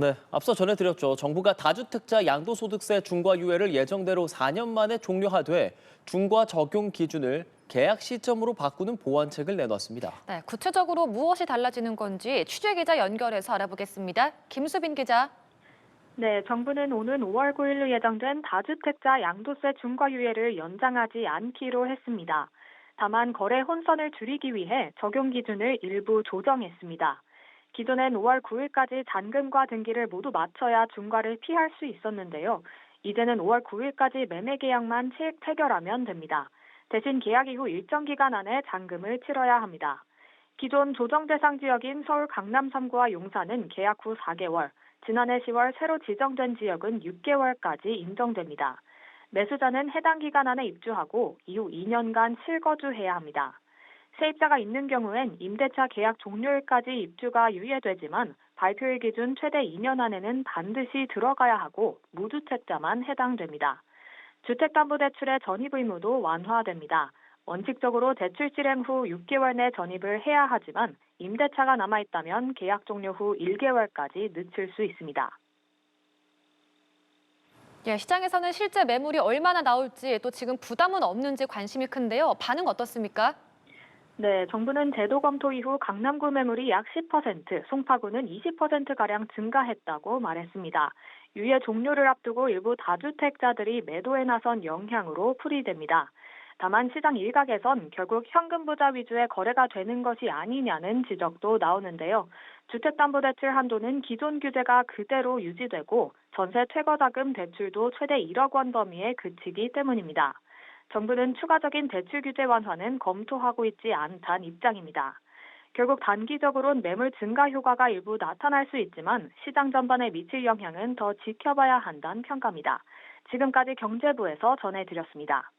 네, 앞서 전해드렸죠. 정부가 다주택자 양도소득세 중과 유예를 예정대로 4년 만에 종료하되 중과 적용 기준을 계약 시점으로 바꾸는 보완책을 내놨습니다. 네, 구체적으로 무엇이 달라지는 건지 취재기자 연결해서 알아보겠습니다. 김수빈 기자. 네, 정부는 오는 5월 9일로 예정된 다주택자 양도세 중과유예를 연장하지 않기로 했습니다. 다만 거래 혼선을 줄이기 위해 적용 기준을 일부 조정했습니다. 기존엔 5월 9일까지 잔금과 등기를 모두 마쳐야 중과를 피할 수 있었는데요. 이제는 5월 9일까지 매매 계약만 체액 태결하면 됩니다. 대신 계약 이후 일정 기간 안에 잔금을 치러야 합니다. 기존 조정 대상 지역인 서울 강남 3구와 용산은 계약 후 4개월, 지난해 10월 새로 지정된 지역은 6개월까지 인정됩니다. 매수자는 해당 기간 안에 입주하고 이후 2년간 실거주해야 합니다. 세입자가 있는 경우엔 임대차 계약 종료일까지 입주가 유예되지만 발표일 기준 최대 2년 안에는 반드시 들어가야 하고 무주택자만 해당됩니다. 주택담보대출의 전입 의무도 완화됩니다. 원칙적으로 대출 실행 후 6개월 내 전입을 해야 하지만 임대차가 남아있다면 계약 종료 후 1개월까지 늦출 수 있습니다. 예, 시장에서는 실제 매물이 얼마나 나올지 또 지금 부담은 없는지 관심이 큰데요. 반응 어떻습니까? 네, 정부는 제도 검토 이후 강남구 매물이 약 10%, 송파구는 20%가량 증가했다고 말했습니다. 유예 종료를 앞두고 일부 다주택자들이 매도에 나선 영향으로 풀이됩니다. 다만 시장 일각에선 결국 현금 부자 위주의 거래가 되는 것이 아니냐는 지적도 나오는데요. 주택담보대출 한도는 기존 규제가 그대로 유지되고 전세 퇴거자금 대출도 최대 1억 원 범위에 그치기 때문입니다. 정부는 추가적인 대출 규제 완화는 검토하고 있지 않다는 입장입니다. 결국 단기적으로는 매물 증가 효과가 일부 나타날 수 있지만 시장 전반에 미칠 영향은 더 지켜봐야 한다는 평가입니다. 지금까지 경제부에서 전해드렸습니다.